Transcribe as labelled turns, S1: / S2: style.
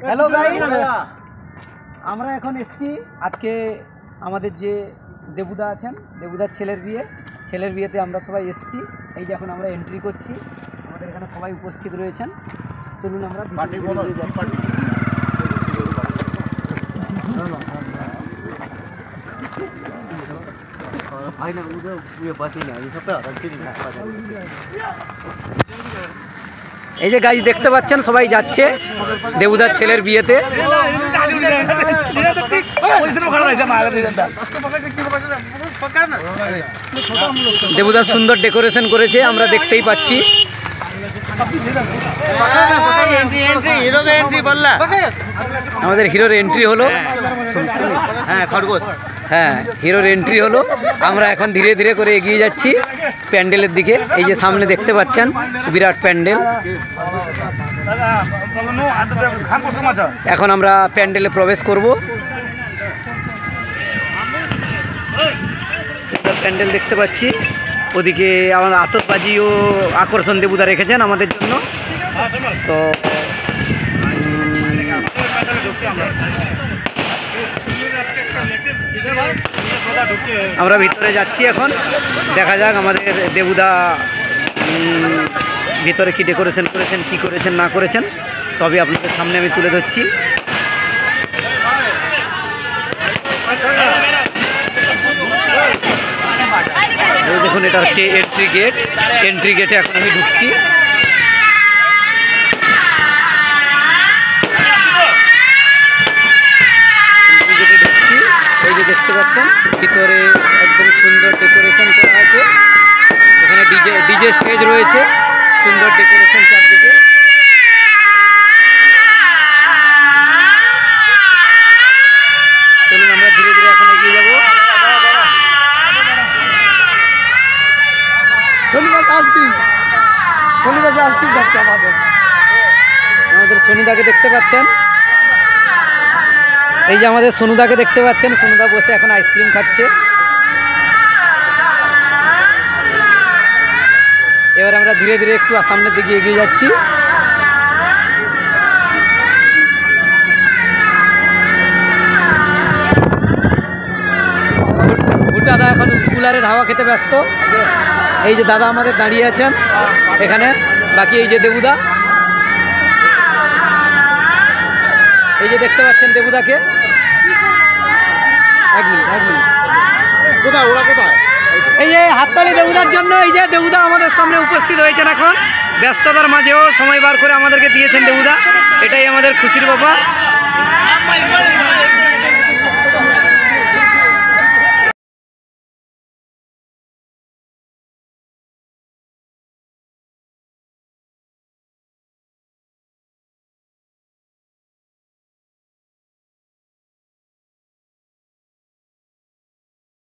S1: Hello guys, আমরা এখন এসেছি আজকে আমাদের যে দেবুদা আছেন, দেবুদার ছেলের বিয়েতে আমরা সবাই এসেছি। এই যে এখন আমরা এন্ট্রি করছি, আমাদের এখানে সবাই উপস্থিত রয়েছেন। চলুন আমরা এই যে গাইজ দেখতে পাচ্ছেন সবাই যাচ্ছে দেবুদার ছেলের বিয়েতে। দেবুদার সুন্দর ডেকোরেশন করেছে, আমরা দেখতেই পাচ্ছি। আমাদের হিরোর এন্ট্রি হলো। হ্যাঁ খরগোশ, হ্যাঁ হিরোর এন্ট্রি হলো। আমরা এখন ধীরে ধীরে করে এগিয়ে যাচ্ছি প্যান্ডেলের দিকে। এই যে সামনে দেখতে পাচ্ছেন বিরাট প্যান্ডেল। এখন আমরা প্যান্ডেলে প্রবেশ করব। সুন্দর প্যান্ডেল দেখতে পাচ্ছি। ওদিকে আমার আতশবাজিও আকর্ষণ দেবুদা রেখেছেন আমাদের জন্য। তো আমরা ভিতরে যাচ্ছি এখন, দেখা যাক আমাদের দেবুদা ভিতরে কি ডেকোরেশন করেছেন, কি করেছেন না করেছেন, সবই আপনাদের সামনে আমি তুলে ধরছি। দেখুন এটা হচ্ছে এন্ট্রি গেট। এন্ট্রি গেটে এখন আমি ঢুকছি। এই যে দেখতে পাচ্ছেন ভিতরে একদম সুন্দর ডেকোরেশন করা আছে। এখানে ডিজে স্টেজ রয়েছে, সুন্দর ডেকোরেশন চারদিকে। চলুন আমরা ধীরে ধীরে এখন এগিয়ে যাবো। আমাদের সোনুদাকে দেখতে পাচ্ছেন। এই যে আমাদের সোনুদাকে দেখতে পাচ্ছেন, সোনুদা বসে এখন আইসক্রিম খাচ্ছে। এবার আমরা ধীরে ধীরে একটু সামনের দিকে এগিয়ে যাচ্ছি। ভুটাদা এখন কুলারের হাওয়া খেতে ব্যস্ত। এই যে দাদা আমাদের দাঁড়িয়ে আছেন এখানে, বাকি এই যে দেবুদা, এই যে দেখতে পাচ্ছেন দেবুদাকে। এক মিনিট কোথায় ওরা কোথায়? এই যে হাততালি দেবুদার জন্য। এই যে দেবুদা আমাদের সামনে উপস্থিত হয়েছেন এখন, ব্যস্ততার মাঝেও সময় বার করে আমাদেরকে দিয়েছেন দেবুদা, এটাই আমাদের খুশির ব্যাপার।